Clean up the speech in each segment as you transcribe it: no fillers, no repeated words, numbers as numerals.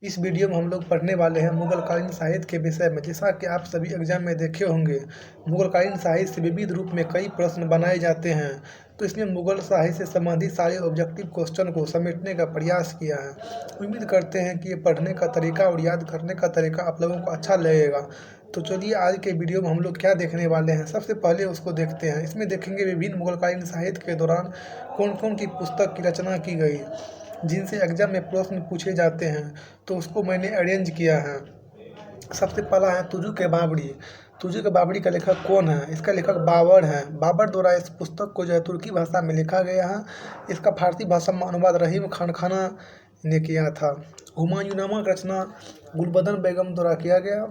इस वीडियो में हम लोग पढ़ने वाले हैं मुगलकालीन साहित्य के विषय में। जैसा कि आप सभी एग्जाम में देखे होंगे, मुगलकालीन साहित्य से विविध रूप में कई प्रश्न बनाए जाते हैं। तो इसमें मुगल साहित्य से संबंधित सारे ऑब्जेक्टिव क्वेश्चन को समेटने का प्रयास किया है। उम्मीद करते हैं कि ये पढ़ने का तरीका और याद करने का तरीका आप लोगों को अच्छा लगेगा। तो चलिए आज के वीडियो में हम लोग क्या देखने वाले हैं, सबसे पहले उसको देखते हैं। इसमें देखेंगे विभिन्न मुगलकालीन साहित्य के दौरान कौन कौन की पुस्तक की रचना की गई, जिनसे एग्जाम में प्रश्न पूछे जाते हैं। तो उसको मैंने अरेंज किया है। सबसे पहला है तुजु के बावड़ी। तुजु के बावड़ी का लेखक कौन है? इसका लेखक बाबर है। बाबर द्वारा इस पुस्तक को जो है तुर्की भाषा में लिखा गया है। इसका फारसी भाषा में अनुवाद रहीम खान खाना ने किया था। हुमायूंनामा की रचना गुलबदन बेगम द्वारा किया गया।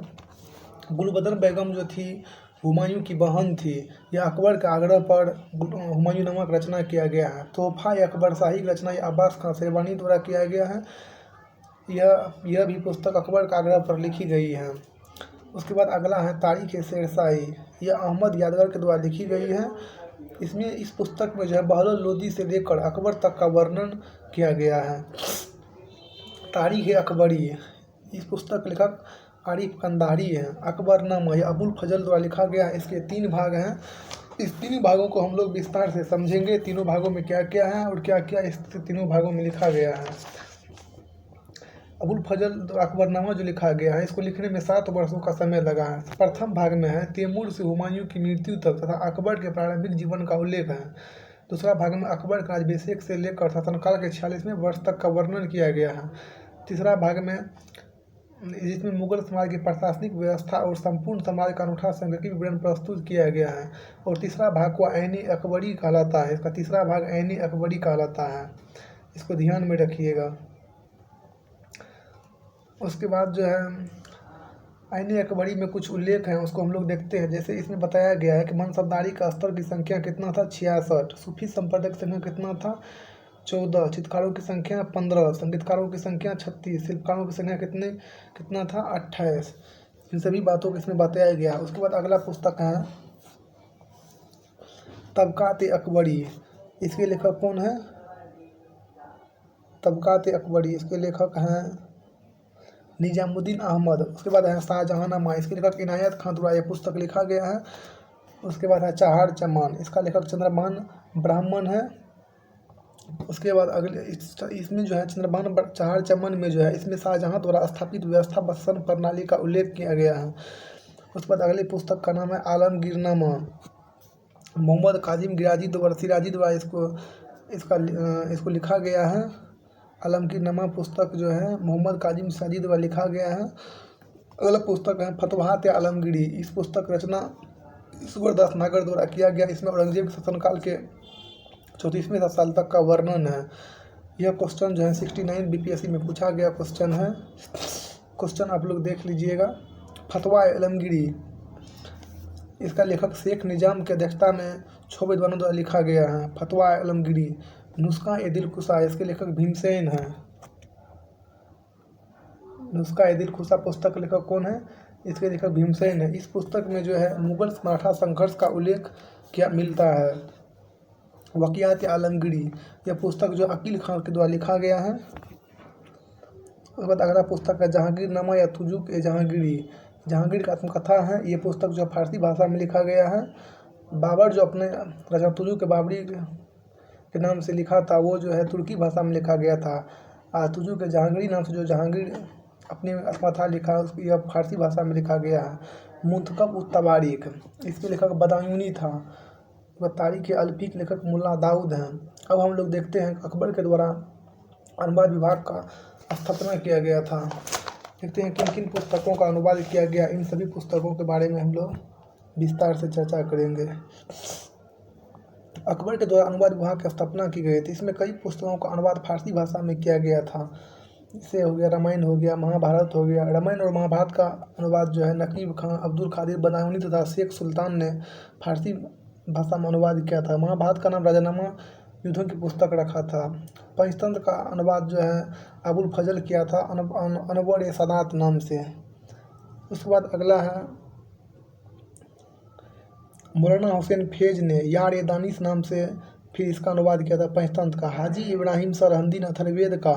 गुलबदन बेगम जो थी हुमायूं की बहन थी। यह अकबर के आग्रह पर हुमायूंनामा की रचना किया गया है। तोहफा अकबर शाही की रचना अब्बास खान शेरवानी द्वारा किया गया है। यह भी पुस्तक अकबर के आग्रह पर लिखी गई है। उसके बाद अगला है तारीख शेरशाही। यह अहमद यादगार के द्वारा लिखी गई है। इसमें इस पुस्तक में जो है बहलोल लोदी से लेकर अकबर तक का वर्णन किया गया है। तारीख अकबरी, इस पुस्तक के लेखक आरिफ कंधारी है। अकबरनामा यह अबुल फजल द्वारा लिखा गया है। इसके 3 भाग हैं। इस 3 भागों को हम लोग विस्तार से समझेंगे। तीनों भागों में क्या क्या है और क्या क्या इस तीनों भागों में लिखा गया है। अबुल फजल अकबरनामा जो लिखा गया है, इसको लिखने में 7 वर्षों का समय लगा है। प्रथम भाग में है तैमूर से हुमायूं की मृत्यु तक तथा अकबर के प्रारंभिक जीवन का उल्लेख है। दूसरा भाग में अकबर का राज्याभिषेक से लेकर शासनकाल के 46वें वर्ष तक का वर्णन किया गया है। तीसरा भाग में जिसमें मुगल समाज की प्रशासनिक व्यवस्था और संपूर्ण समाज का अनूठा संगठित विवरण प्रस्तुत किया गया है। और तीसरा भाग को ऐनी अकबरी कहलाता है। इसका तीसरा भाग ऐनी अकबरी कहलाता है। इसको ध्यान में रखिएगा। उसके बाद जो है ऐनी अकबरी में कुछ उल्लेख हैं, उसको हम लोग देखते हैं। जैसे इसमें बताया गया है कि मनसबदारी का स्तर की संख्या कितना था? 66। सूफी संप्रदाय की संख्या कितना था? 14। चित्रकारों की संख्या 15। संगीतकारों की संख्या 36। शिल्पकारों की संख्या कितना था? 28। इन सभी बातों को इसमें बताया गया। उसके बाद अगला पुस्तक है तबकात अकबरी। इसके लेखक कौन है? तबकात अकबरी, इसके लेखक हैं निजामुद्दीन अहमद। उसके बाद है शाहजहांनामा। इसके लेखक इनायत खान द्वारा यह पुस्तक लिखा गया है। उसके बाद है चहार चमान। इसका लेखक चंद्रभान ब्राह्मण है। उसके बाद अगले इसमें जो है चंद्रभान चहार चमन में जो है इसमें शाहजहां द्वारा स्थापित व्यवस्था बसन प्रणाली का उल्लेख किया गया है। उसके बाद अगली पुस्तक का नाम है आलमगीरनामा। मोहम्मद काजिम सिराजी द्वारा इसको लिखा गया है। आलमगीरनामा पुस्तक जो है मोहम्मद काजिम सिराजी द्वारा लिखा गया है। अगला पुस्तक है फतवाहत आलमगीरी। इस पुस्तक रचना ईश्वरदास नागर द्वारा किया गया। इसमें औरंगजेब के शासनकाल के 34वें साल तक का वर्णन है। यह क्वेश्चन जो है 69 बीपीएससी में पूछा गया क्वेश्चन है। क्वेश्चन आप लोग देख लीजिएगा। फतवा आलमगीरी, इसका लेखक शेख निजाम की अध्यक्षता में 6 विद्वानों द्वारा लिखा गया है। फतवा आलमगीरी। नुस्खा ए दिलकुशा, इसके लेखक भीमसेन है। नुस्खा ए दिलकुशा पुस्तक लेखक कौन है? इसके लेखक भीमसेन है। इस पुस्तक में जो है मुगल मराठा संघर्ष का उल्लेख क्या मिलता है। वक़ियात आलमगीरी, यह पुस्तक जो अकील खान के द्वारा लिखा गया है। उसके बाद अगला पुस्तक है जहांगीरनामा या तुजुक ए जहांगीरी। जहांगीर का आत्मकथा है। ये पुस्तक जो फारसी भाषा में लिखा गया है। बाबर जो अपने रचना तुजुक के बावड़ी के नाम से लिखा था, वो जो है तुर्की भाषा में लिखा गया था। तुजुक के जहांगीरी नाम से जो जहांगीर अपनी आत्मकथा लिखा, उसकी यह फारसी भाषा में लिखा गया है। मुंतखब उत तवारीख, इसके लेखक बदायूनी था। वह तारीख अल्फी के लेखक मुल्ला दाऊद हैं। अब हम लोग देखते हैं अकबर के द्वारा अनुवाद विभाग का स्थापना किया गया था। देखते हैं किन किन पुस्तकों का अनुवाद किया गया। इन सभी पुस्तकों के बारे में हम लोग विस्तार से चर्चा करेंगे। अकबर के द्वारा अनुवाद विभाग की स्थापना की गई थी। इसमें कई पुस्तकों का अनुवाद फारसी भाषा में किया गया था। इससे हो गया रामायण, हो गया महाभारत, हो गया। रामायण और महाभारत का अनुवाद जो है नकीब खान, अब्दुल कादिर बदायूनी तथा शेख सुल्तान ने फारसी भाषा में अनुवाद किया था। महाभारत का नाम राजानामा युद्धों की पुस्तक रखा था। पंचतंत्र का अनुवाद जो है अबुल फजल किया था अनवर ए सादात नाम से। उसके बाद अगला है मौलाना हुसैन फैज ने यार ए दानिश नाम से फिर इसका अनुवाद किया था पंचतंत्र का हाजी इब्राहिम सरहंदी ने अथर्ववेद का,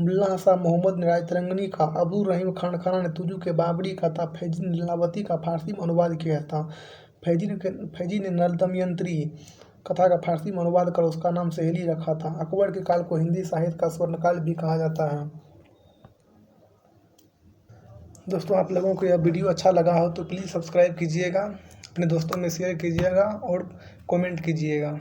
मुल्ला शाह मोहम्मद ने रायतरंगिणी का, अब्दुल रहीम खान खाना ने तुजु के बाबरी का था, फैजी ने लीलावती का फारसी में अनुवाद किया था। फैजी ने नल दमयंती कथा का फारसी में अनुवाद कर उसका नाम सहेली रखा था। अकबर के काल को हिंदी साहित्य का स्वर्णकाल भी कहा जाता है। दोस्तों, आप लोगों को यह वीडियो अच्छा लगा हो तो प्लीज़ सब्सक्राइब कीजिएगा, अपने दोस्तों में शेयर कीजिएगा और कमेंट कीजिएगा।